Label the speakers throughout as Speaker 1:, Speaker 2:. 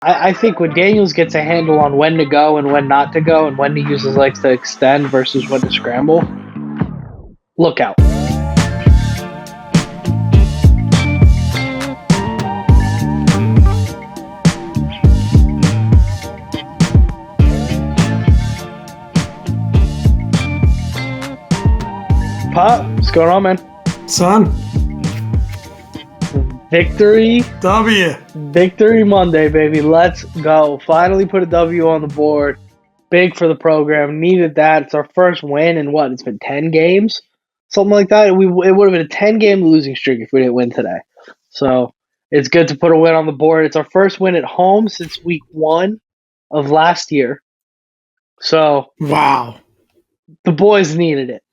Speaker 1: I think when Daniels gets a handle on when to go and when not to go and when to use his legs to extend versus when to scramble, look out. Pop, what's going on, man?
Speaker 2: Son.
Speaker 1: Victory Monday, baby. Let's go. Finally put a W on the board. Big for the program. Needed that. It's our first win in what? It's been 10 games? Something like that. It would have been a 10-game losing streak if we didn't win today. So it's good to put a win on the board. It's our first win at home since week 1 of last year. So
Speaker 2: wow.
Speaker 1: The boys needed it.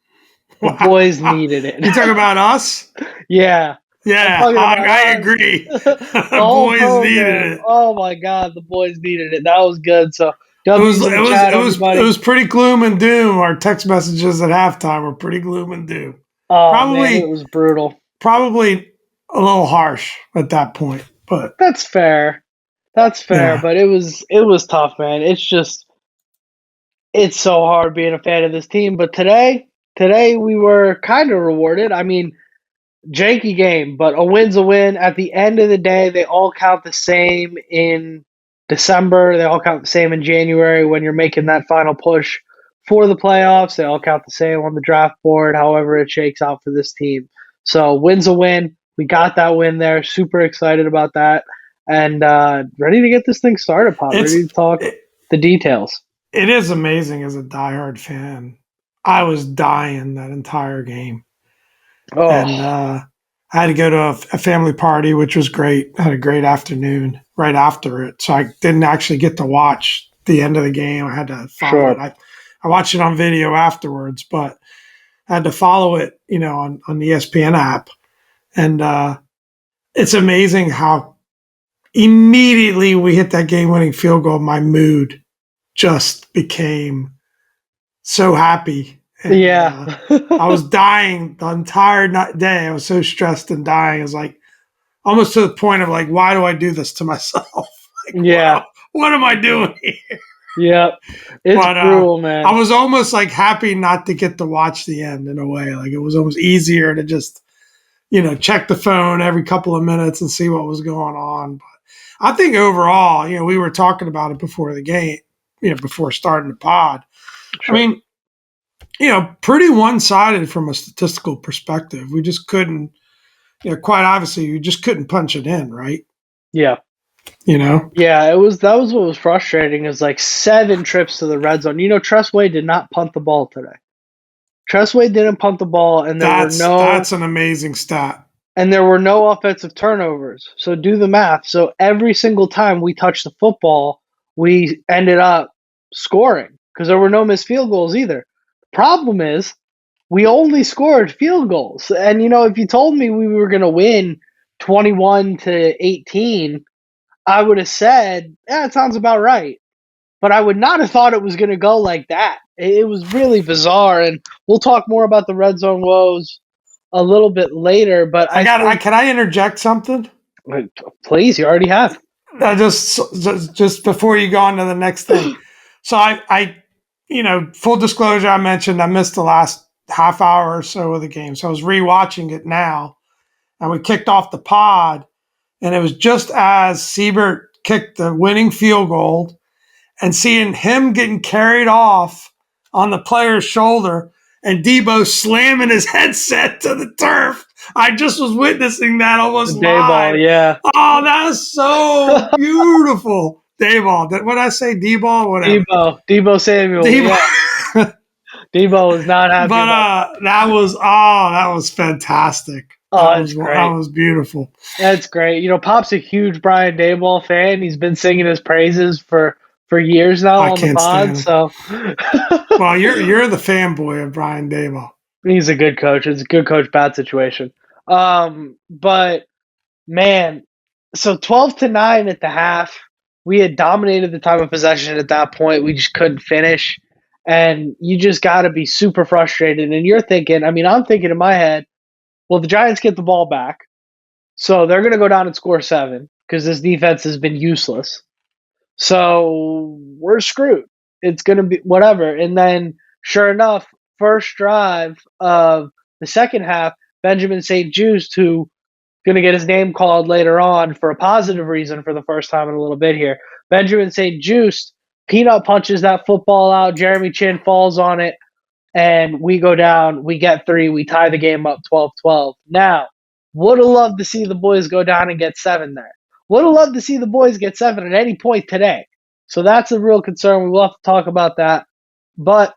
Speaker 1: The boys needed it.
Speaker 2: You talking about us?
Speaker 1: Yeah.
Speaker 2: Yeah, I agree. The boys needed it.
Speaker 1: Oh my God, the boys needed it. That was good. So
Speaker 2: it was pretty gloom and doom. Our text messages at halftime were pretty gloom and doom.
Speaker 1: Oh man, it was brutal.
Speaker 2: Probably a little harsh at that point, but
Speaker 1: that's fair. Yeah. But it was tough, man. It's so hard being a fan of this team. But today we were kind of rewarded. I mean, janky game, but a win's a win. At the end of the day, they all count the same in December. They all count the same in January when you're making that final push for the playoffs. They all count the same on the draft board, however it shakes out for this team. So win's a win. We got that win there. Super excited about that. And ready to get this thing started, Pop. Ready to talk the details.
Speaker 2: It is amazing as a diehard fan. I was dying that entire game.
Speaker 1: Oh.
Speaker 2: And I had to go to a family party, which was great. I had a great afternoon right after it. So I didn't actually get to watch the end of the game. I had to follow it. I watched it on video afterwards, but I had to follow it, on the ESPN app. And it's amazing how immediately we hit that game-winning field goal, my mood just became so happy. And,
Speaker 1: yeah.
Speaker 2: I was dying the entire day. I was so stressed and dying. It was like almost to the point of like, why do I do this to myself? Like,
Speaker 1: yeah.
Speaker 2: What am I doing here?
Speaker 1: Yeah. It's brutal, man.
Speaker 2: I was almost like happy not to get to watch the end in a way. Like it was almost easier to just, check the phone every couple of minutes and see what was going on. But I think overall, we were talking about it before the game, before starting the pod.
Speaker 1: Sure.
Speaker 2: I mean, pretty one-sided from a statistical perspective. We just couldn't, quite obviously, you just couldn't punch it in, right?
Speaker 1: Yeah.
Speaker 2: Yeah,
Speaker 1: that was what was frustrating is like 7 trips to the red zone. Tressway did not punt the ball today. Tressway didn't punt the ball, and
Speaker 2: that's an amazing stat.
Speaker 1: And there were no offensive turnovers. So do the math. So every single time we touched the football, we ended up scoring because there were no missed field goals either. Problem is, we only scored field goals. And, if you told me we were going to win 21-18, I would have said, yeah, it sounds about right. But I would not have thought it was going to go like that. It was really bizarre. And we'll talk more about the red zone woes a little bit later. But
Speaker 2: can I interject something?
Speaker 1: Please, you already have.
Speaker 2: Just before you go on to the next thing. So I full disclosure, I mentioned I missed the last half hour or so of the game. So I was rewatching it now, and we kicked off the pod, and it was just as Siebert kicked the winning field goal and seeing him getting carried off on the player's shoulder and Debo slamming his headset to the turf. I just was witnessing that almost live.
Speaker 1: Yeah.
Speaker 2: Oh, that is so beautiful. Dayball. What did I say? D-ball? Whatever.
Speaker 1: Debo Samuel.
Speaker 2: Debo.
Speaker 1: Yeah. Debo was not happy.
Speaker 2: But that was fantastic.
Speaker 1: That's great.
Speaker 2: That was beautiful.
Speaker 1: That's great. Pop's a huge Brian Daboll fan. He's been singing his praises for years now on the pod. So,
Speaker 2: well, you're the fanboy of Brian Daboll.
Speaker 1: He's a good coach. It's a good coach, bad situation. But man, so 12-9 at the half. We had dominated the time of possession at that point. We just couldn't finish. And you just got to be super frustrated. And you're thinking, I'm thinking in my head, well, the Giants get the ball back. So they're going to go down and score 7 because this defense has been useless. So we're screwed. It's going to be whatever. And then, sure enough, first drive of the second half, Benjamin St. Just, who going to get his name called later on for a positive reason for the first time in a little bit here. Benjamin St. Just peanut punches that football out. Jeremy Chin falls on it, and we go down. We get 3. We tie the game up 12-12. Now, would have loved to see the boys go down and get 7 there. Would have loved to see the boys get 7 at any point today. So that's a real concern. We will have to talk about that. But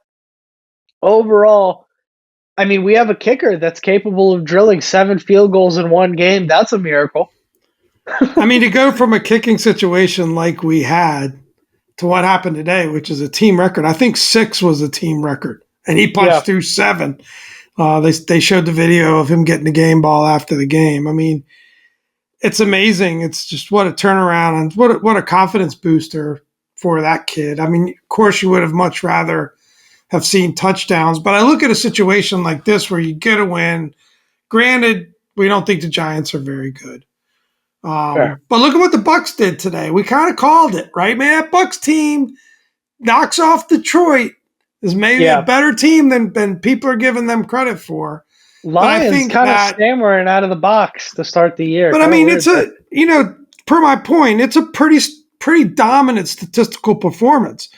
Speaker 1: overall, I mean, we have a kicker that's capable of drilling 7 field goals in one game. That's a miracle.
Speaker 2: I mean, to go from a kicking situation like we had to what happened today, which is a team record. I think 6 was a team record, and he punched through 7. They showed the video of him getting the game ball after the game. I mean, it's amazing. It's just what a turnaround and what a confidence booster for that kid. I mean, of course, you would have much rather have seen touchdowns, but I look at a situation like this where you get a win. Granted, we don't think the Giants are very good. But look at what the Bucs did today. We kind of called it, right, man? That Bucs team knocks off Detroit, is maybe a better team than people are giving them credit for.
Speaker 1: Lions kind of stammering out of the box to start the year.
Speaker 2: But I mean, it's per my point, it's a pretty dominant statistical performance.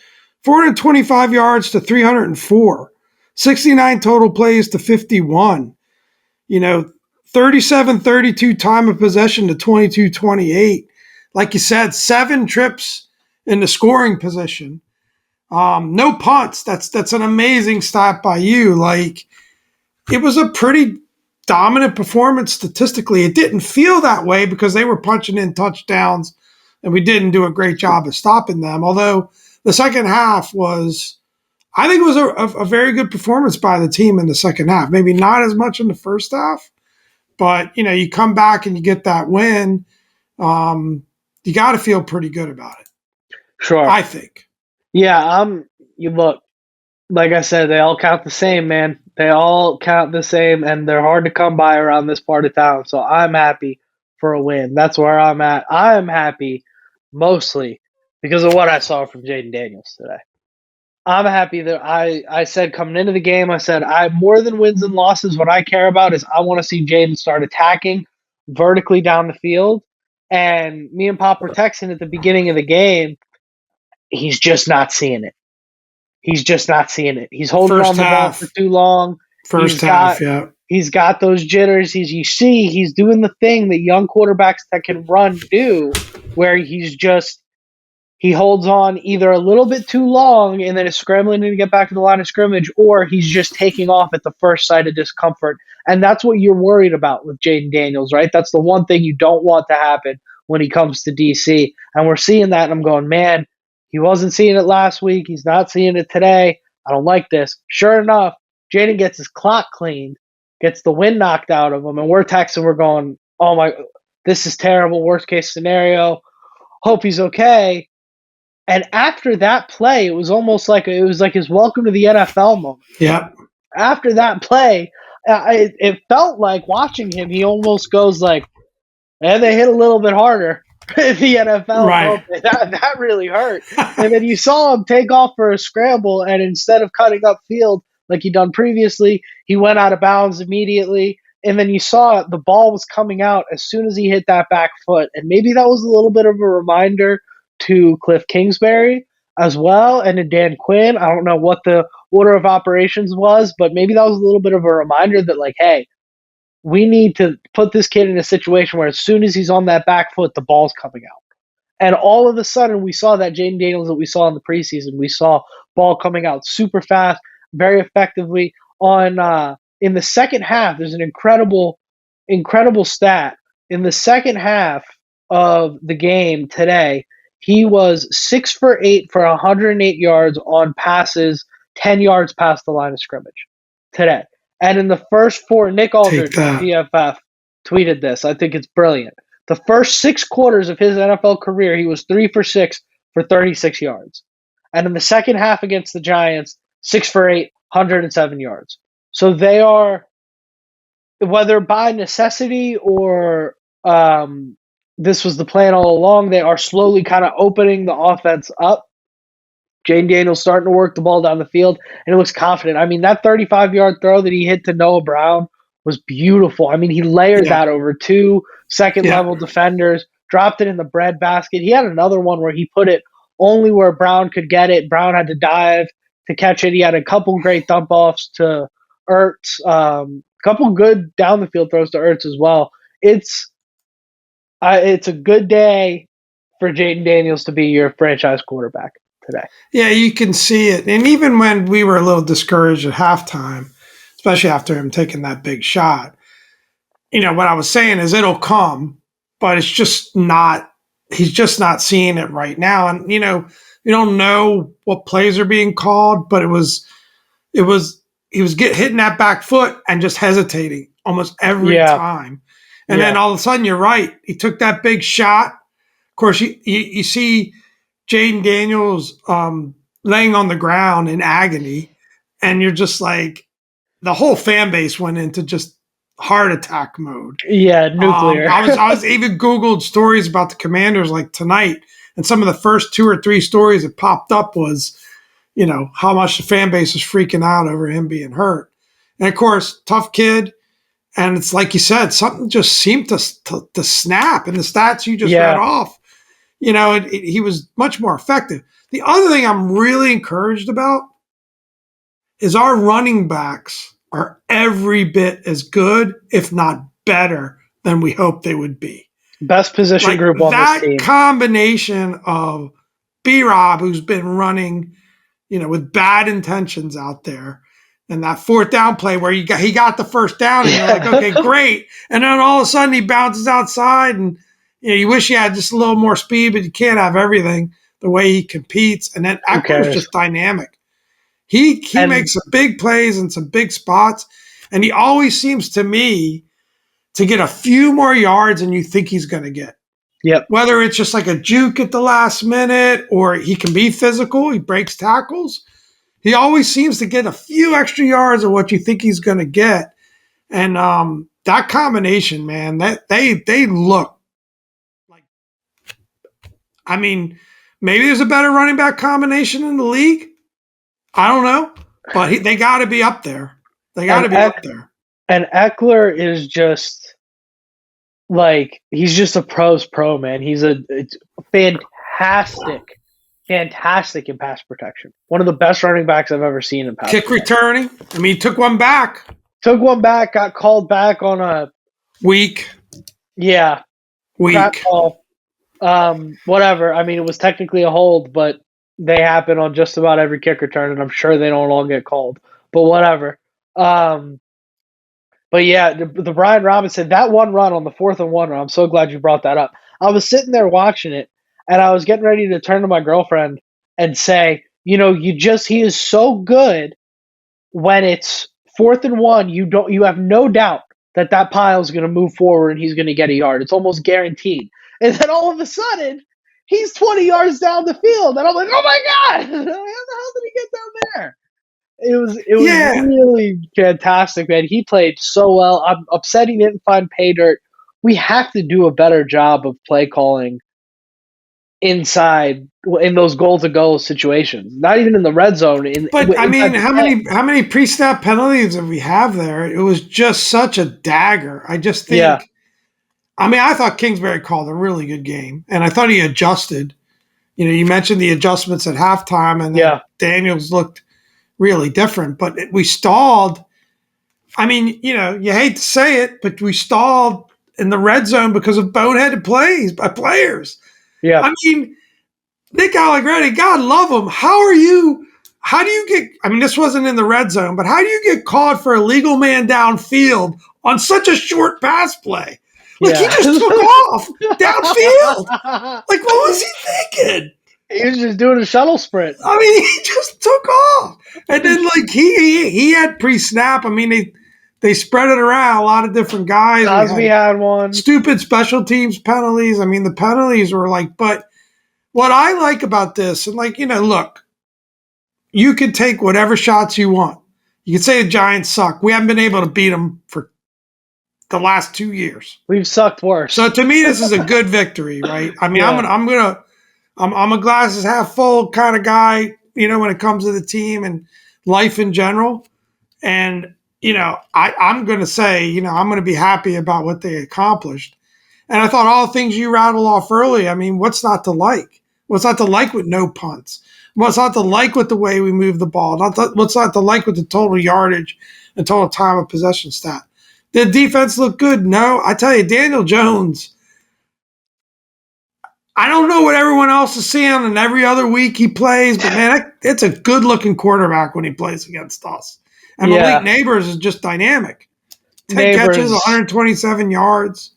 Speaker 2: 425 yards to 304, 69 total plays to 51. 37-32 time of possession to 22-28. Like you said, 7 trips in the scoring position. No punts. That's an amazing stat by you. Like, it was a pretty dominant performance statistically. It didn't feel that way because they were punching in touchdowns and we didn't do a great job of stopping them. Although the second half was, I think it was a very good performance by the team in the second half. Maybe not as much in the first half, but you come back and you get that win. You got to feel pretty good about it.
Speaker 1: Sure.
Speaker 2: I think.
Speaker 1: Yeah, you look, like I said, they all count the same, man. They all count the same, and they're hard to come by around this part of town. So I'm happy for a win. That's where I'm at. I'm happy mostly because of what I saw from Jayden Daniels today. I'm happy that I said coming into the game, I said, more than wins and losses, what I care about is I want to see Jayden start attacking vertically down the field. And me and Pop were texting at the beginning of the game. He's just not seeing it. He's just not seeing it. He's holding on the ball for too long.
Speaker 2: First half, yeah.
Speaker 1: He's got those jitters. He's doing the thing that young quarterbacks that can run do, where he holds on either a little bit too long and then is scrambling to get back to the line of scrimmage, or he's just taking off at the first sight of discomfort. And that's what you're worried about with Jayden Daniels, right? That's the one thing you don't want to happen when he comes to DC. And we're seeing that, and I'm going, man, he wasn't seeing it last week. He's not seeing it today. I don't like this. Sure enough, Jayden gets his clock cleaned, gets the wind knocked out of him, and we're texting, we're going, oh my, this is terrible, worst case scenario. Hope he's okay. And after that play, it was almost like his welcome to the NFL moment.
Speaker 2: Yeah.
Speaker 1: After that play, it felt like watching him, he almost goes like, and they hit a little bit harder. The NFL,
Speaker 2: right?
Speaker 1: That really hurt. And then you saw him take off for a scramble, and instead of cutting upfield like he'd done previously, he went out of bounds immediately. And then you saw the ball was coming out as soon as he hit that back foot. And maybe that was a little bit of a reminder to Cliff Kingsbury as well, and to Dan Quinn. I don't know what the order of operations was, but maybe that was a little bit of a reminder that, like, hey, we need to put this kid in a situation where as soon as he's on that back foot, the ball's coming out. And all of a sudden, we saw that Jayden Daniels that we saw in the preseason. We saw ball coming out super fast, very effectively. In the second half, there's an incredible stat. In the second half of the game today, he was 6 for 8 for 108 yards on passes 10 yards past the line of scrimmage today. And in the first 4, Nick Aldridge, PFF, tweeted this. I think it's brilliant. The first 6 quarters of his NFL career, he was 3 for 6 for 36 yards. And in the second half against the Giants, 6 for 8, 107 yards. So they are, whether by necessity or this was the plan all along. They are slowly kind of opening the offense up. Jayden Daniels starting to work the ball down the field, and he looks confident. I mean, that 35-yard throw that he hit to Noah Brown was beautiful. I mean, he layered
Speaker 2: Yeah,
Speaker 1: that over two
Speaker 2: yeah,
Speaker 1: second-level defenders, dropped it in the breadbasket. He had another one where he put it only where Brown could get it. Brown had to dive to catch it. He had a couple great dump-offs to Ertz, a couple good down-the-field throws to Ertz as well. It's a good day for Jayden Daniels to be your franchise quarterback today.
Speaker 2: yeah. You can see it, and even when we were a little discouraged at halftime, especially after him taking that big shot, what I was saying is it'll come, but it's just not. He's just not seeing it right now, and we don't know what plays are being called, but it was he was hitting that back foot and just hesitating almost every
Speaker 1: Yeah,
Speaker 2: time, and then
Speaker 1: yeah,
Speaker 2: all of a sudden you're right. He took that big shot. Of course, you see Jayden Daniels laying on the ground in agony, and you're just like, the whole fan base went into just heart attack mode.
Speaker 1: yeah, nuclear.
Speaker 2: I was even Googled stories about the Commanders like tonight, and some of the first 2 or 3 stories that popped up was, how much the fan base is freaking out over him being hurt. And of course, tough kid. And it's like you said, something just seemed to snap in the stats you just read
Speaker 1: Yeah,
Speaker 2: off. He was much more effective. The other thing I'm really encouraged about is our running backs are every bit as good, if not better, than we hoped they would be.
Speaker 1: best position
Speaker 2: Like
Speaker 1: group on this
Speaker 2: that
Speaker 1: team.
Speaker 2: combination of B-Rob, who's been running, with bad intentions out there, and that fourth down play where he got the first down, and you're like, okay, great. And then all of a sudden he bounces outside, and you wish he had just a little more speed, but you can't have everything the way he competes. And then
Speaker 1: Who
Speaker 2: Eckler's
Speaker 1: cares?
Speaker 2: just dynamic. He
Speaker 1: And
Speaker 2: makes some big plays in some big spots, and he always seems to me to get a few more yards than you think he's going to get.
Speaker 1: yep,
Speaker 2: Whether it's just like a juke at the last minute or he can be physical, he breaks tackles. He always seems to get a few extra yards of what you think he's going to get. And that combination, man, that they look like, I mean, maybe there's a better running back combination in the league. I don't know, but they got to be up there. They got
Speaker 1: and
Speaker 2: to be up there.
Speaker 1: Eckler is just like he's just a pro's pro, man. He's a fantastic, fantastic in pass protection. One of the best running backs I've ever seen in pass
Speaker 2: Kick
Speaker 1: protection.
Speaker 2: returning. I mean, he took one back.
Speaker 1: Took one back, got called back on a
Speaker 2: Weak.
Speaker 1: crap call. Whatever. I mean, it was technically a hold, but they happen on just about every kick return, and I'm sure they don't all get called. But whatever. But yeah, the Brian Robinson, that one run on the 4th-and-1 run, I'm so glad you brought that up. I was sitting there watching it, and I was getting ready to turn to my girlfriend and say, he is so good when it's 4th-and-1, you have no doubt that pile is going to move forward and he's going to get a yard. It's almost guaranteed. And then all of a sudden, he's 20 yards down the field, and I'm like, oh my god, how the hell did he get down there? It was
Speaker 2: Yeah.
Speaker 1: really fantastic, man. He played so well. I'm upset he didn't find pay dirt. We have to do a better job of play calling inside in those goal-to-goal situations. Not even in the red zone.
Speaker 2: But I mean,
Speaker 1: Inside the
Speaker 2: how many pre-snap penalties have we have there? It was just such a dagger. I just
Speaker 1: yeah,
Speaker 2: think. I mean, I thought Kingsbury called a really good game, and I thought he adjusted. You mentioned the adjustments at halftime, and then
Speaker 1: yeah,
Speaker 2: Daniels looked really different. But we stalled. I mean, you hate to say it, but we stalled in the red zone because of boneheaded plays by players.
Speaker 1: yeah,
Speaker 2: I mean, Nick Allegretti, God love him. How do you get, I mean, this wasn't in the red zone, but how do you get called for a legal man downfield on such a short pass play? Like, he
Speaker 1: yeah.
Speaker 2: just took off downfield. Like, what was he thinking?
Speaker 1: He was just doing a shuttle sprint.
Speaker 2: I mean, he just took off. And then, like, he had pre-snap. I mean, they spread it around, a lot of different guys.
Speaker 1: Cosby had one.
Speaker 2: Stupid special teams penalties. I mean, the penalties were like, but what I like about this, and look, you can take whatever shots you want. You can say the Giants suck. We haven't been able to beat them for the last 2 years.
Speaker 1: We've sucked worse.
Speaker 2: So to me, this is a good victory, right? I mean,
Speaker 1: Yeah.
Speaker 2: I'm a glasses half full kind of guy, when it comes to the team and life in general. And, I'm going to say, I'm going to be happy about what they accomplished. And I thought all the things you rattled off early, I mean, what's not to like? What's not to like with no punts? What's not to like with the way we move the ball? What's not to like with the total yardage and total time of possession stat? Did defense look good? No. I tell you, Daniel Jones, I don't know what everyone else is seeing, and every other week he plays, but man, it's a good-looking quarterback when he plays against us. And Malik
Speaker 1: Yeah.
Speaker 2: Neighbors is just dynamic. 10 catches,
Speaker 1: Neighbors
Speaker 2: 127 yards.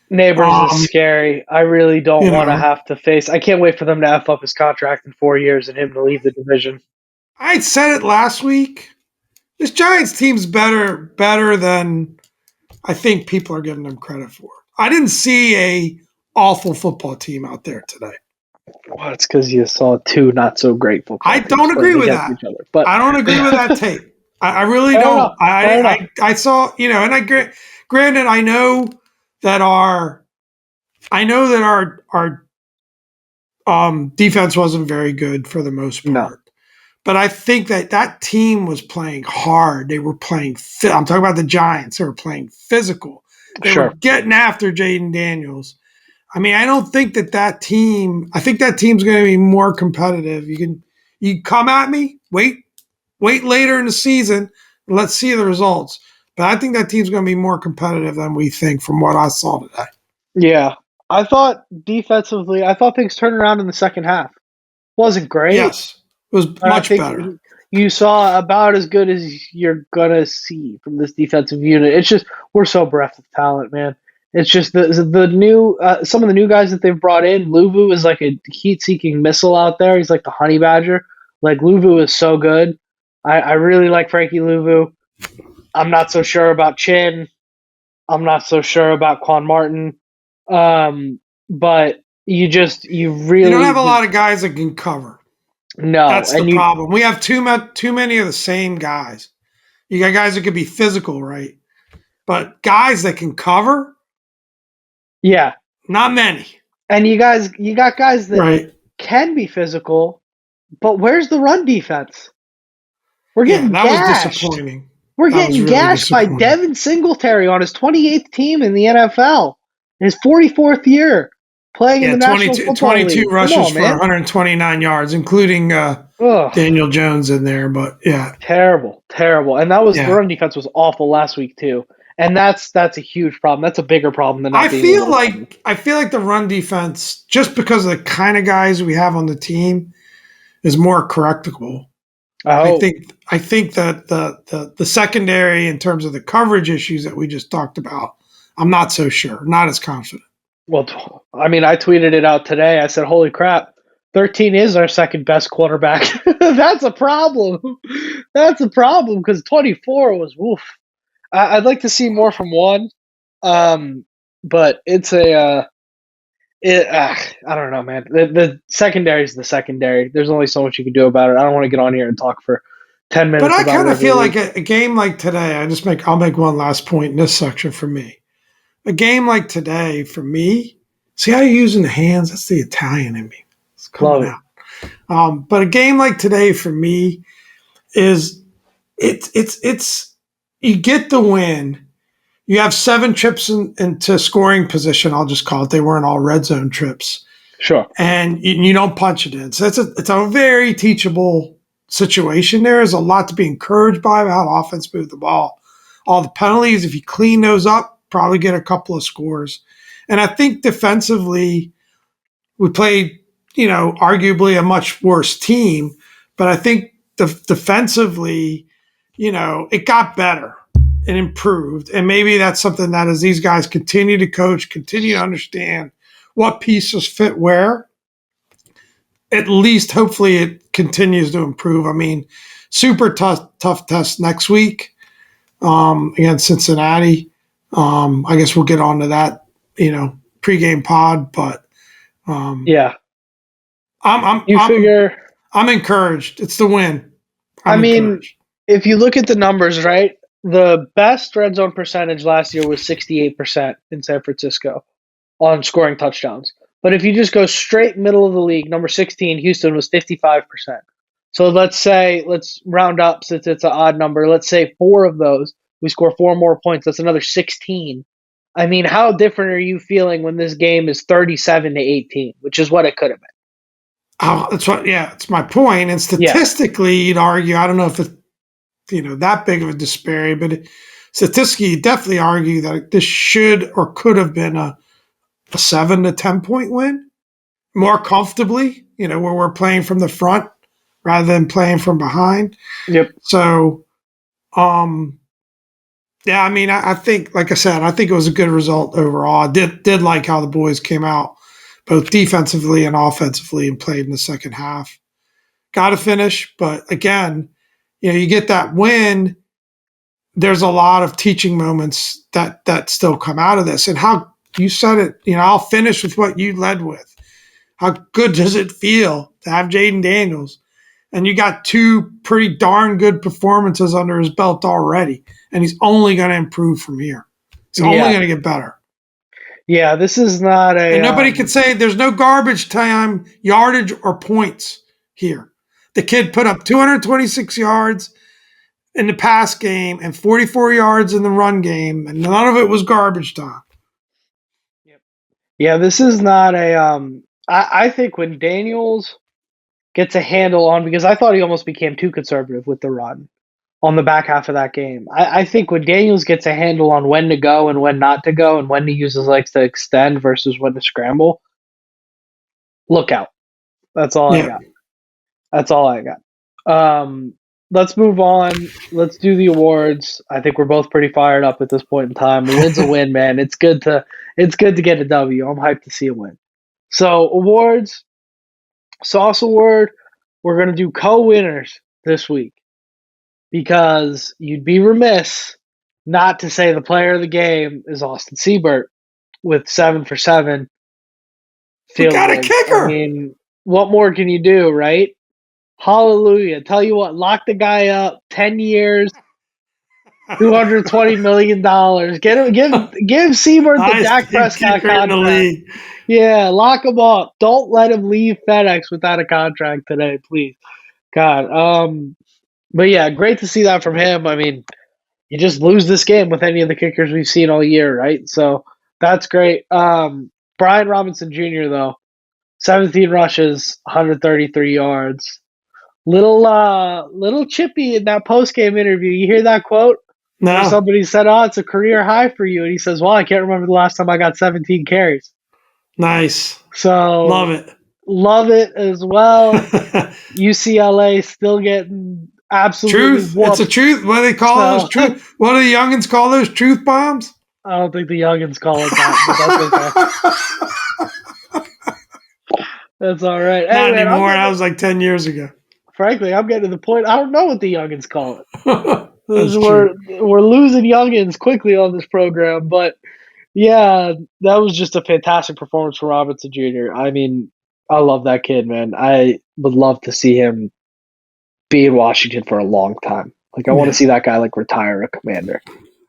Speaker 1: Neighbors is scary. I really don't
Speaker 2: You
Speaker 1: want to
Speaker 2: know,
Speaker 1: have to face. I can't wait for them to F up his contract in 4 years and him to leave the division.
Speaker 2: I said it last week. This Giants team's better than I think people are giving them credit for. I didn't see a awful football team out there today.
Speaker 1: Well, it's because you saw two not so great football
Speaker 2: I
Speaker 1: teams
Speaker 2: don't agree
Speaker 1: playing
Speaker 2: with
Speaker 1: against
Speaker 2: that.
Speaker 1: each other. But
Speaker 2: I don't agree with that tape. I really
Speaker 1: fair
Speaker 2: don't.
Speaker 1: enough. Fair enough.
Speaker 2: I saw, and granted, that our defense wasn't very good for the most
Speaker 1: No,
Speaker 2: part. But I think that team was playing hard. They were playing I'm talking about the Giants. They were playing physical. They were
Speaker 1: sure.
Speaker 2: getting after Jayden Daniels. I mean, I don't think that team. I think that team's going to be more competitive. You come at me. Wait later in the season. And let's see the results. But I think that team's going to be more competitive than we think from what I saw today.
Speaker 1: Yeah. I thought defensively, I thought things turned around in the second half. Wasn't great,
Speaker 2: Yes, it was
Speaker 1: but I
Speaker 2: much
Speaker 1: think
Speaker 2: better.
Speaker 1: you saw about as good as you're gonna see from this defensive unit. It's just we're so bereft of talent, man. It's just the new some of the new guys that they've brought in. Luvu is like a heat-seeking missile out there. He's like the honey badger. Like Luvu is so good. I really like Frankie Luvu. I'm not so sure about Chin. I'm not so sure about Quan Martin. But you
Speaker 2: You don't
Speaker 1: really
Speaker 2: have a lot of guys that can cover.
Speaker 1: no,
Speaker 2: That's the
Speaker 1: and you
Speaker 2: problem. We have too many of the same guys. You got guys that could be physical, right? But guys that can cover,
Speaker 1: yeah,
Speaker 2: not many.
Speaker 1: and you got guys that
Speaker 2: Right.
Speaker 1: can be physical, but where's the run defense? We're
Speaker 2: Yeah,
Speaker 1: getting
Speaker 2: that was
Speaker 1: gashed.
Speaker 2: disappointing.
Speaker 1: We're
Speaker 2: That was
Speaker 1: getting
Speaker 2: really
Speaker 1: gashed by
Speaker 2: disappointing.
Speaker 1: Devin Singletary on his 28th team in the NFL, his 44th year playing in
Speaker 2: Yeah,
Speaker 1: the National Football
Speaker 2: 22
Speaker 1: League. Come
Speaker 2: rushes
Speaker 1: on,
Speaker 2: for
Speaker 1: man.
Speaker 2: 129 yards, including
Speaker 1: Ugh,
Speaker 2: Daniel Jones in there. But yeah,
Speaker 1: terrible, terrible. And that was the
Speaker 2: yeah.
Speaker 1: run defense was awful last week too. And that's a huge problem. That's a bigger problem than
Speaker 2: I
Speaker 1: not being able
Speaker 2: feel
Speaker 1: to run.
Speaker 2: like the run defense, just because of the kind of guys we have on the team, is more correctable. I
Speaker 1: Oh,
Speaker 2: think that the secondary in terms of the coverage issues that we just talked about, I'm not so sure, not as confident.
Speaker 1: well, I mean, I tweeted it out today. I said, "Holy crap, 13 is our second best quarterback." That's a problem. That's a problem because 24 was woof. I'd like to see more from one, but it's I don't know, man. The secondary is the secondary. There's only so much you can do about it. I don't want to get on here and talk for 10
Speaker 2: But
Speaker 1: minutes
Speaker 2: I
Speaker 1: about it
Speaker 2: kind of
Speaker 1: every
Speaker 2: feel like
Speaker 1: week.
Speaker 2: a game like today. I'll make one last point in this section for me. A game like today for me. See how you're using the hands? That's the Italian in me. It's
Speaker 1: Love
Speaker 2: coming
Speaker 1: it.
Speaker 2: out. But a game like today for me is it's you get the win. You have 7 trips into scoring position. I'll just call it. They weren't all red zone trips,
Speaker 1: Sure.
Speaker 2: and you don't punch it in. So it's a very teachable situation. There is a lot to be encouraged by about how offense moved the ball. All the penalties, if you clean those up, probably get a couple of scores. And I think defensively, we played, arguably a much worse team, but I think defensively, it got better and improved. And maybe that's something that as these guys continue to coach, continue to understand what pieces fit where, at least hopefully it continues to improve. I mean, super tough test next week against Cincinnati. I guess we'll get on to that, pregame pod, but
Speaker 1: Yeah.
Speaker 2: I'm I'm
Speaker 1: You
Speaker 2: I'm
Speaker 1: figure
Speaker 2: I'm encouraged. It's the win.
Speaker 1: I
Speaker 2: I'm
Speaker 1: mean,
Speaker 2: encouraged.
Speaker 1: if you look at the numbers, right? The best red zone percentage last year was 68% in San Francisco on scoring touchdowns. But if you just go straight middle of the league, number 16, Houston was 55%. So let's round up since it's an odd number. Let's say four of those, we score four more points. That's another 16. I mean, how different are you feeling when this game is 37-18, which is what it could have been?
Speaker 2: Oh, that's what. Yeah, it's my point. And
Speaker 1: Yeah.
Speaker 2: statistically, you'd argue. I don't know if it's that big of a disparity, but statistically, you definitely argue that this should or could have been a 7 to 10 point win more comfortably. Where we're playing from the front rather than playing from behind.
Speaker 1: Yep.
Speaker 2: So, yeah, I mean, I think, like I said, I think it was a good result overall. I did like how the boys came out, both defensively and offensively, and played in the second half. Got to finish, but again, you get that win. There's a lot of teaching moments that still come out of this, and how you said it. I'll finish with what you led with. How good does it feel to have Jayden Daniels? And you got two pretty darn good performances under his belt already. And he's only going to improve from here. He's only going to get better.
Speaker 1: Yeah, this is not a...
Speaker 2: And nobody can say there's no garbage time, yardage, or points here. The kid put up 226 yards in the pass game and 44 yards in the run game, and none of it was garbage time.
Speaker 1: Yeah, this is not a... I think when Daniels gets a handle on, because I thought he almost became too conservative with the run on the back half of that game. I think when Daniels gets a handle on when to go and when not to go and when to use his legs to extend versus when to scramble, look out. That's all I got. That's all I got. Let's move on. Let's do the awards. I think we're both pretty fired up at this point in time. A win's a win, man. It's good to get a W. I'm hyped to see a win. So awards, Sauce Award, we're gonna do co-winners this week because you'd be remiss not to say the player of the game is Austin Siebert with 7 for 7
Speaker 2: We
Speaker 1: field
Speaker 2: got a
Speaker 1: goals.
Speaker 2: kicker.
Speaker 1: I mean, what more can you do, right? Hallelujah. Tell you what, lock the guy up, 10 years, $220 million. Give Siebert the Dak Prescott contract. Yeah, lock him up. Don't let him leave FedEx without a contract today, please. God. But yeah, great to see that from him. I mean, you just lose this game with any of the kickers we've seen all year, right? So that's great. Brian Robinson Jr. though, 17 rushes, 133 yards. Little chippy in that post game interview. You hear that quote?
Speaker 2: No.
Speaker 1: Where somebody said, "Oh, it's a career high for you," and he says, "Well, I can't remember the last time I got 17 carries."
Speaker 2: Nice.
Speaker 1: So love it as well. UCLA still getting absolutely
Speaker 2: truth.
Speaker 1: Whooped.
Speaker 2: It's a truth. What do they call those truth? What do the youngins call those truth bombs?
Speaker 1: I don't think the youngins call it that, but that's okay. That's all right.
Speaker 2: Not anymore. That was like 10 years ago.
Speaker 1: Frankly, I'm getting to the point. I don't know what the youngins call it. We're losing youngins quickly on this program, but yeah, that was just a fantastic performance from Robinson Jr. I mean, I love that kid, man. I would love to see him be in Washington for a long time. Like, I want to see that guy like retire a Commander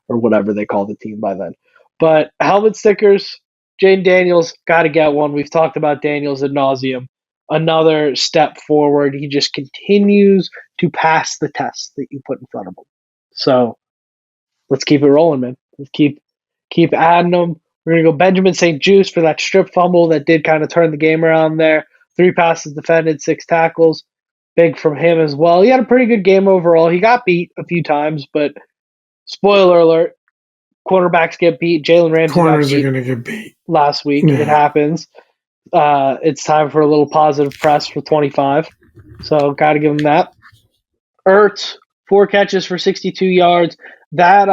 Speaker 1: or whatever they call the team by then. But helmet stickers, Jayden Daniels, got to get one. We've talked about Daniels ad nauseum. Another step forward. He just continues to pass the test that you put in front of him. So let's keep it rolling, man. Let's keep adding them. We're going to go Benjamin St. Juste for that strip fumble that did kind of turn the game around there. 3 passes defended, 6 tackles. Big from him as well. He had a pretty good game overall. He got beat a few times, but spoiler alert, quarterbacks get beat. Jalen Ramsey
Speaker 2: Corners are going to get beat
Speaker 1: last week. Yeah. It happens. It's time for a little positive press for 25. So got to give him that. Ertz, 4 catches for 62 yards. That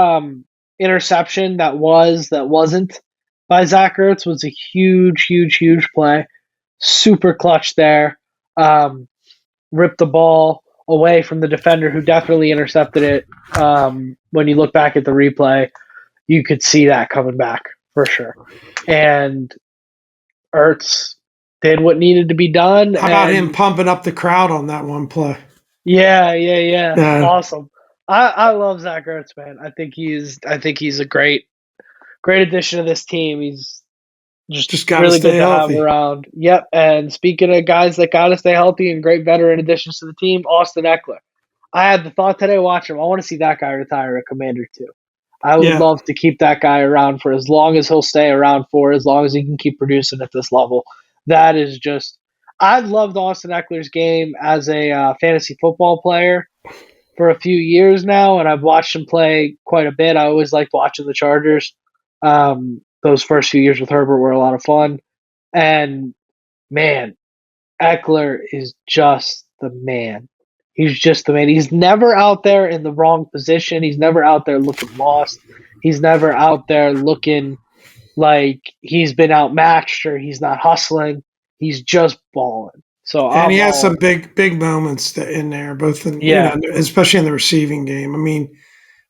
Speaker 1: interception that wasn't by Zach Ertz was a huge play. Super clutch there. Ripped the ball away from the defender who definitely intercepted it. When you look back at the replay, you could see that coming back for sure. And Ertz did what needed to be done.
Speaker 2: How about him pumping up the crowd on that one play?
Speaker 1: Yeah. Awesome. I love Zach Ertz, man. I think he's a great addition to this team. He's just
Speaker 2: Just got to
Speaker 1: really
Speaker 2: stay
Speaker 1: good to have
Speaker 2: healthy.
Speaker 1: around. Yep. And speaking of guys that got to stay healthy and great veteran additions to the team, Austin Eckler. I had the thought today, watch him. I want to see that guy retire a Commander too. I would
Speaker 2: Yeah.
Speaker 1: love to keep that guy around for as long as he'll stay around for, as long as he can keep producing at this level. That is just. I loved Austin Eckler's game as a fantasy football player for a few years now, and I've watched him play quite a bit. I always liked watching the Chargers. Those first few years with Herbert were a lot of fun. And man, Eckler is just the man. He's just the man. He's never out there in the wrong position. He's never out there looking lost. He's never out there looking like he's been outmatched or he's not hustling. He's just balling. So
Speaker 2: And he
Speaker 1: I'm
Speaker 2: has
Speaker 1: all
Speaker 2: some big moments in there, both in,
Speaker 1: yeah,
Speaker 2: especially in the receiving game. I mean,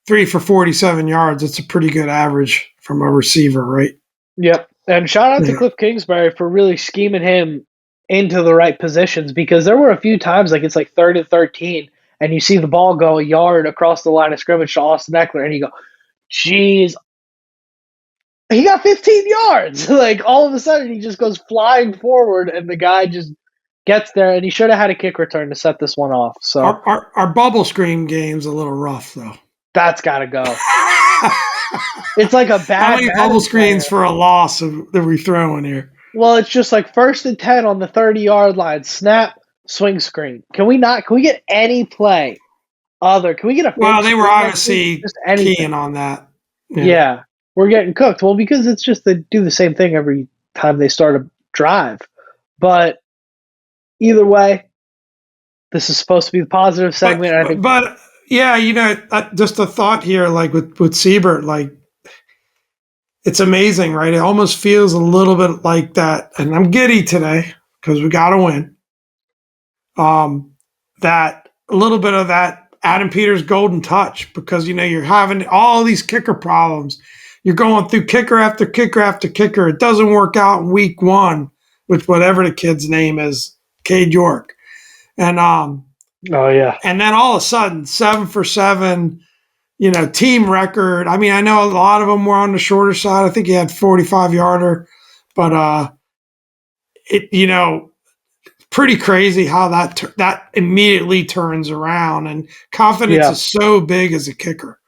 Speaker 2: 3 for 47 yards, it's a pretty good average from a receiver, right?
Speaker 1: yep. And shout out to
Speaker 2: Yeah.
Speaker 1: Cliff Kingsbury for really scheming him into the right positions because there were a few times like it's like 3rd and 13 and you see the ball go a yard across the line of scrimmage to Austin Eckler and you go, "Jeez, he got 15 yards!" Like all of a sudden he just goes flying forward and the guy just gets there and he should have had a kick return to set this one off. So
Speaker 2: Our bubble screen game's a little rough, though.
Speaker 1: that's got to go. It's like a
Speaker 2: How
Speaker 1: bad
Speaker 2: many bubble
Speaker 1: Madden
Speaker 2: screens
Speaker 1: player.
Speaker 2: for a loss that we throw in here?
Speaker 1: Well, it's just like 1st and 10 on the 30-yard line. Snap, swing screen. Can we not? Can we get any play other? Can we get a fake
Speaker 2: Well, they were
Speaker 1: screen next week?
Speaker 2: obviously
Speaker 1: Just anything.
Speaker 2: keying on that. Yeah.
Speaker 1: Yeah, we're getting cooked. Well, because it's just they do the same thing every time they start a drive. But either way, this is supposed to be the positive
Speaker 2: But
Speaker 1: segment. And I think
Speaker 2: but yeah, just a thought here, like with Siebert, like it's amazing, right? It almost feels a little bit like that, and I'm giddy today because we got to win. That a little bit of that Adam Peters golden touch because you're having all these kicker problems. You're going through kicker after kicker after kicker. It doesn't work out in week one with whatever the kid's name is, Cade York, and
Speaker 1: oh yeah,
Speaker 2: and then all of a sudden 7 for 7, team record. I mean, I know a lot of them were on the shorter side. I think he had 45 yarder, but it pretty crazy how that immediately turns around, and confidence
Speaker 1: yeah,
Speaker 2: is so big as a kicker,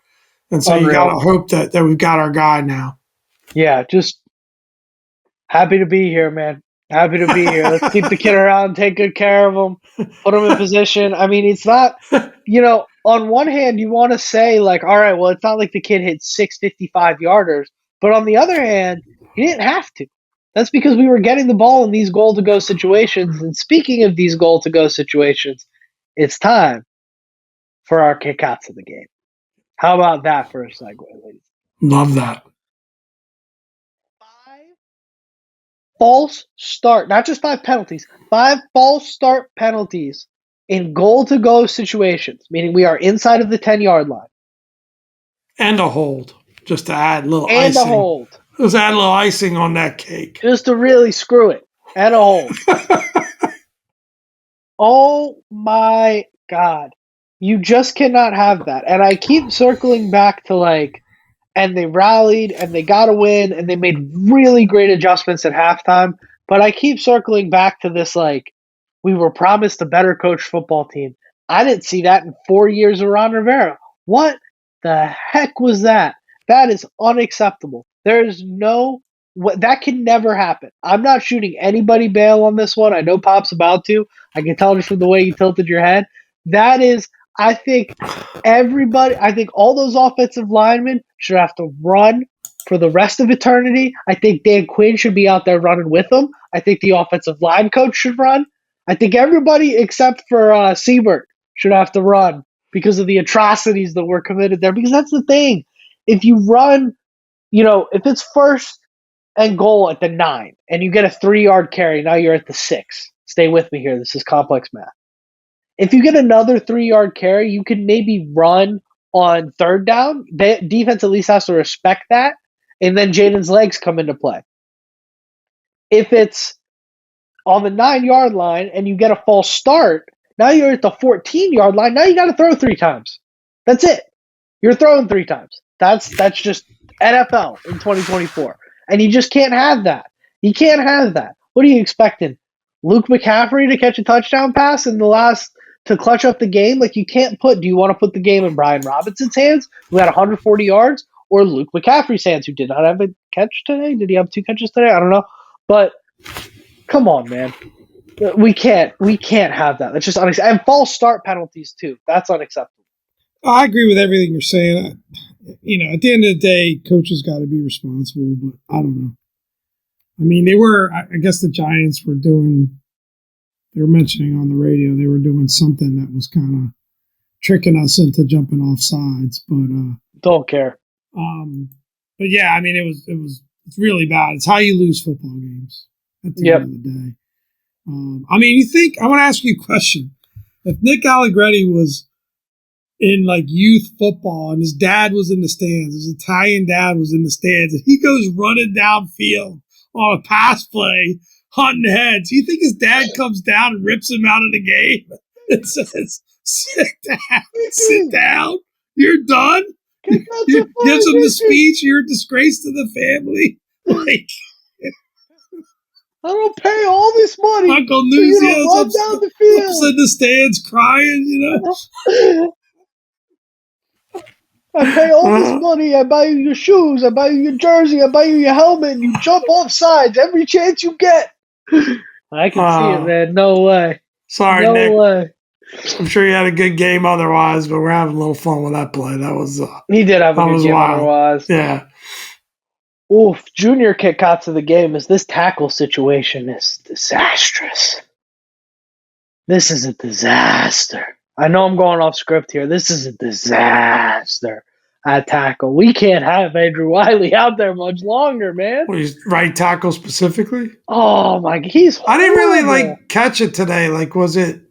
Speaker 2: and so you got
Speaker 1: unreal.
Speaker 2: to hope that we've got our guy now.
Speaker 1: Yeah, just happy to be here, man. Happy to be here. Let's keep the kid around, take good care of him, put him in position. I mean, it's not, on one hand, you want to say, like, all right, well, it's not like the kid hit 655 yarders. But on the other hand, he didn't have to. That's because we were getting the ball in these goal to go situations. And speaking of these goal to go situations, it's time for our kickouts of the game. How about that for a segue, ladies?
Speaker 2: Love that.
Speaker 1: Five false start, not just 5 penalties, 5 false start penalties in goal to go situations, meaning we are inside of the 10-yard line.
Speaker 2: And a hold, just to add a little
Speaker 1: And a
Speaker 2: icing.
Speaker 1: hold.
Speaker 2: Just add a little icing on that cake.
Speaker 1: Just to really screw it. And a hold. Oh my God. You just cannot have that. And I keep circling back to and they rallied and they got a win and they made really great adjustments at halftime. But I keep circling back to this we were promised a better coach football team. I didn't see that in 4 years of Ron Rivera. What the heck was that? That is unacceptable. There is that can never happen. I'm not shooting anybody bail on this one. I know Pop's about to. I can tell just from the way you tilted your head. That is, I think I think all those offensive linemen should have to run for the rest of eternity. I think Dan Quinn should be out there running with them. I think the offensive line coach should run. I think everybody except for Siebert should have to run because of the atrocities that were committed there. Because that's the thing. If you run, if it's 1st and goal at the 9 and you get a 3-yard carry, now you're at the 6. Stay with me here. This is complex math. If you get another 3-yard carry, you can maybe run on 3rd down. The defense at least has to respect that. And then Jayden's legs come into play. If it's on the 9-yard line and you get a false start, now you're at the 14-yard line. Now you got to throw 3 times. That's it. You're throwing 3 times. That's just NFL in 2024. And you just can't have that. You can't have that. What are you expecting? Luke McCaffrey to catch a touchdown pass in the last to clutch up the game? Like, you can't do you want to put the game in Brian Robinson's hands, who had 140 yards, or Luke McCaffrey's hands, who did not have a catch today? Did he have 2 catches today? I don't know. But come on, man. We can't have that. That's just unacceptable. And false start penalties too. That's unacceptable.
Speaker 2: I agree with everything you're saying. At the end of the day, coaches got to be responsible, but I don't know. I mean, I guess the Giants they were mentioning on the radio, they were doing something that was kind of tricking us into jumping off sides, but
Speaker 1: don't care.
Speaker 2: But yeah, I mean, it's really bad. It's how you lose football games at the end of the day. I mean, I want to ask you a question. If Nick Allegretti was in like youth football and his dad was in the stands, his Italian dad was in the stands, and he goes running downfield on a pass play, hunting heads, you think his dad comes down and rips him out of the game and says, sit down, you're done? Gives him the speech, you're a disgrace to the family. Like,
Speaker 1: I don't pay all this money.
Speaker 2: Uncle Nuzio's up in the stands crying,
Speaker 1: I pay all this money. I buy you your shoes. I buy you your jersey. I buy you your helmet. And you jump off sides every chance you get. I can see it, man. No way.
Speaker 2: Sorry,
Speaker 1: no
Speaker 2: Nick.
Speaker 1: No way.
Speaker 2: I'm sure you had a good game otherwise, but we're having a little fun with that play. That was
Speaker 1: he did have a good game
Speaker 2: wild.
Speaker 1: Otherwise.
Speaker 2: Yeah.
Speaker 1: Oof, Junior kick out to the game is this tackle situation is disastrous. This is a disaster. I know I'm going off script here. This is a disaster at tackle. We can't have Andrew Wiley out there much longer, man.
Speaker 2: Right tackle specifically?
Speaker 1: Oh my, he's horrible.
Speaker 2: I didn't really catch it today. Like, was it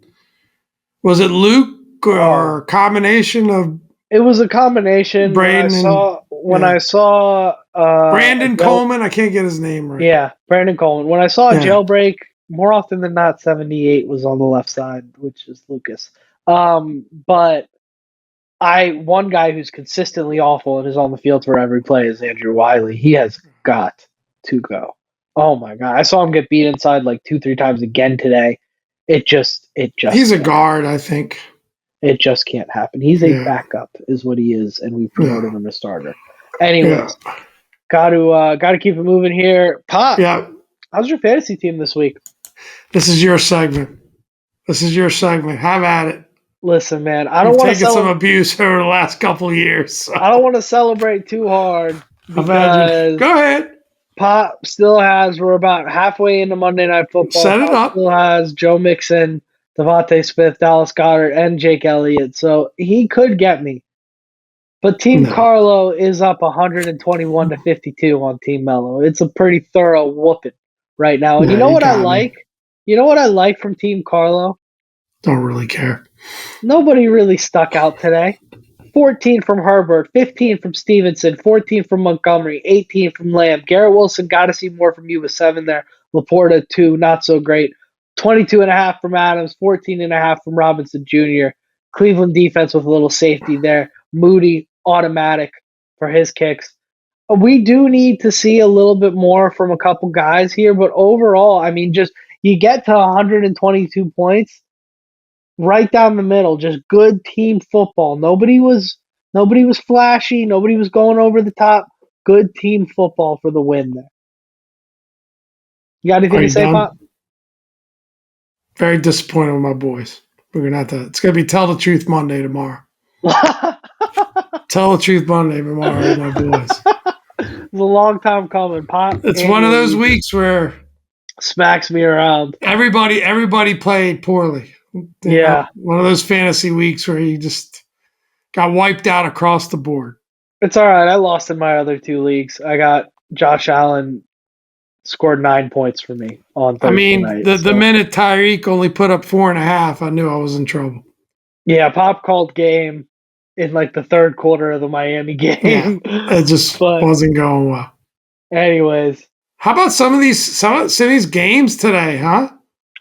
Speaker 2: Luke or a combination of?
Speaker 1: It was a combination. When I saw
Speaker 2: Brandon Coleman, I can't get his name right.
Speaker 1: Yeah, Brandon Coleman. When I saw a jailbreak, more often than not, 78 was on the left side, which is Lucas. But one guy who's consistently awful and is on the field for every play is Andrew Wiley. He has got to go. Oh my God. I saw him get beat inside like 2-3 times again today. It just
Speaker 2: he's a guard, I think.
Speaker 1: It just can't happen. He's a backup is what he is, and we've promoted him to starter. Anyways, got to keep it moving here. Pop.
Speaker 2: Yeah.
Speaker 1: How's your fantasy team this week?
Speaker 2: This is your segment. Have at it.
Speaker 1: Listen, man, I don't want to
Speaker 2: taken some abuse over the last couple of years. So.
Speaker 1: I don't want to celebrate too hard because
Speaker 2: go ahead.
Speaker 1: Pop still has. We're about halfway into Monday Night Football.
Speaker 2: Set it up.
Speaker 1: Still has Joe Mixon, Devontae Smith, Dallas Goedert, and Jake Elliott. So he could get me. But Team Carlo is up 121-52 on Team Mello. It's a pretty thorough whooping right now. And you know what I like? You know what I like from Team Carlo?
Speaker 2: Don't really care.
Speaker 1: Nobody really stuck out today. 14 from Herbert, 15 from Stevenson, 14 from Montgomery, 18 from Lamb. Garrett Wilson, got to see more from you with 7 there. Laporta, 2, not so great. 22.5 from Adams, 14.5 from Robinson Jr. Cleveland defense with a little safety there. Moody, automatic for his kicks. We do need to see a little bit more from a couple guys here, but overall, I mean, just you get to 122 points, right down the middle, just good team football. Nobody was flashy, nobody was going over the top. Good team football for the win there. You got anything to say, Pop?
Speaker 2: Very disappointed with my boys. We're gonna have to. It's gonna be Tell the Truth Monday tomorrow. Tell the Truth Monday tomorrow with my boys.
Speaker 1: It's a long time coming, Pop.
Speaker 2: It's one of those weeks where
Speaker 1: smacks me around.
Speaker 2: Everybody played poorly. One of those fantasy weeks where you just got wiped out across the board.
Speaker 1: It's all right. I lost in my other 2 leagues. I got Josh Allen scored 9 points for me on Thursday night.
Speaker 2: The minute Tyreek only put up 4.5, I knew I was in trouble.
Speaker 1: Yeah, Pop called game in like the third quarter of the Miami game.
Speaker 2: Yeah, it just wasn't going well.
Speaker 1: Anyways.
Speaker 2: How about some of these games today, huh?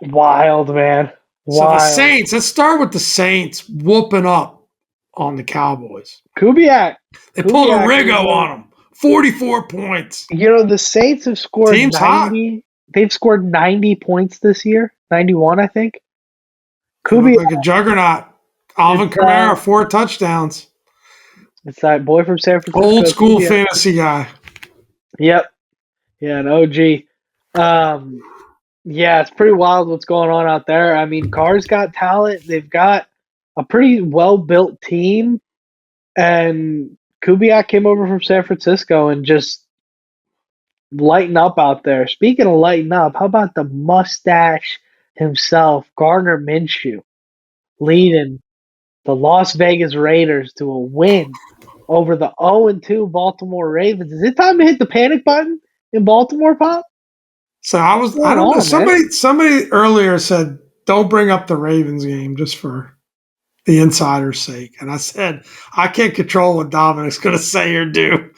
Speaker 1: Wild, man.
Speaker 2: So the Saints, let's start with the Saints whooping up on the Cowboys.
Speaker 1: Kubiak.
Speaker 2: They pulled a Rigo on them. 44 points.
Speaker 1: You know, the Saints have scored
Speaker 2: Team's
Speaker 1: 90. Hot. They've scored 90 points this year. 91, I think.
Speaker 2: They look like a juggernaut. Alvin Kamara, 4 touchdowns.
Speaker 1: It's that boy from San Francisco.
Speaker 2: Old school fantasy guy.
Speaker 1: Yep. Yeah, an OG. Yeah, it's pretty wild what's going on out there. I mean, Carr's got talent. They've got a pretty well-built team. And Kubiak came over from San Francisco and just lighten up out there. Speaking of lighten up, how about the mustache himself, Gardner Minshew, leading the Las Vegas Raiders to a win over the 0-2 Baltimore Ravens. Is it time to hit the panic button in Baltimore, Pop?
Speaker 2: So I don't know. Somebody earlier said, don't bring up the Ravens game just for the insider's sake. And I said, I can't control what Dominic's going to say or do.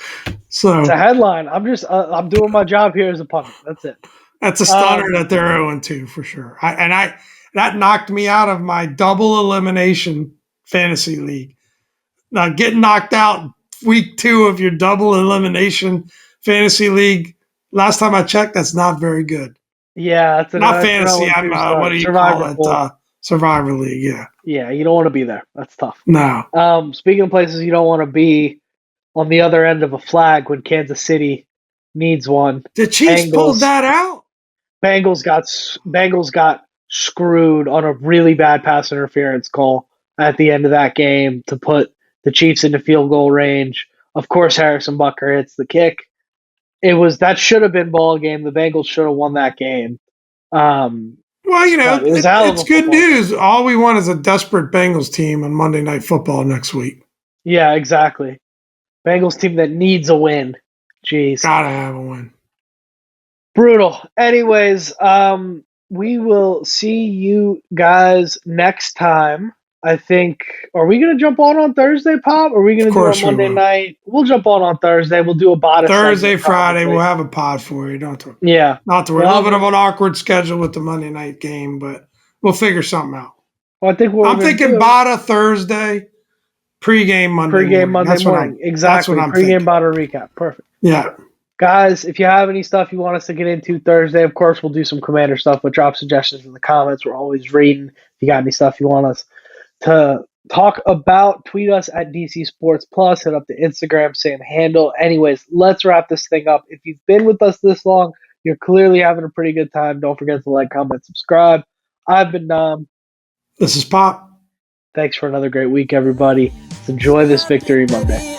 Speaker 2: So
Speaker 1: it's a headline. I'm doing my job here as a pundit. That's it.
Speaker 2: That's a stunner that they're 0-2 for sure. That knocked me out of my double elimination fantasy league. Now, getting knocked out week 2 of your double elimination fantasy league, last time I checked, that's not very good.
Speaker 1: Yeah, that's
Speaker 2: not fantasy. I'm what do you call it? Survivor League. Yeah.
Speaker 1: Yeah, you don't want to be there. That's tough.
Speaker 2: No.
Speaker 1: Speaking of places you don't want to be, on the other end of a flag when Kansas City needs one.
Speaker 2: The Chiefs pulled that out.
Speaker 1: Bengals got screwed on a really bad pass interference call at the end of that game to put the Chiefs into field goal range. Of course, Harrison Butker hits the kick. That should have been ball game. The Bengals should have won that game.
Speaker 2: Well, you know, it's good news. All we want is a desperate Bengals team on Monday Night Football next week.
Speaker 1: Yeah, exactly. Bengals team that needs a win. Jeez.
Speaker 2: Gotta have a win.
Speaker 1: Brutal. Anyways, we will see you guys next time. I think, are we going to jump on Thursday, Pop? Or are we going to do it on Monday night? We'll jump on Thursday. We'll do a bot.
Speaker 2: Thursday, Friday, we'll have a pod for you. Don't worry.
Speaker 1: Yeah.
Speaker 2: Not to worry. A little bit of an awkward schedule with the Monday night game, but we'll figure something out.
Speaker 1: Well, I'm
Speaker 2: thinking Bada Thursday, pregame Monday morning.
Speaker 1: Exactly.
Speaker 2: That's what I'm
Speaker 1: thinking. Pregame Bada recap. Perfect.
Speaker 2: Yeah.
Speaker 1: Guys, if you have any stuff you want us to get into Thursday, of course, we'll do some Commander stuff, but drop suggestions in the comments. We're always reading. If you got any stuff you want us to talk about, tweet us at DC Sports Plus. Hit up the Instagram, same handle. Anyways, let's wrap this thing up. If you've been with us this long, you're clearly having a pretty good time. Don't forget to like, comment, subscribe. I've been Dom.
Speaker 2: This is Pop.
Speaker 1: Thanks for another great week, everybody. Let's enjoy this Victory Monday.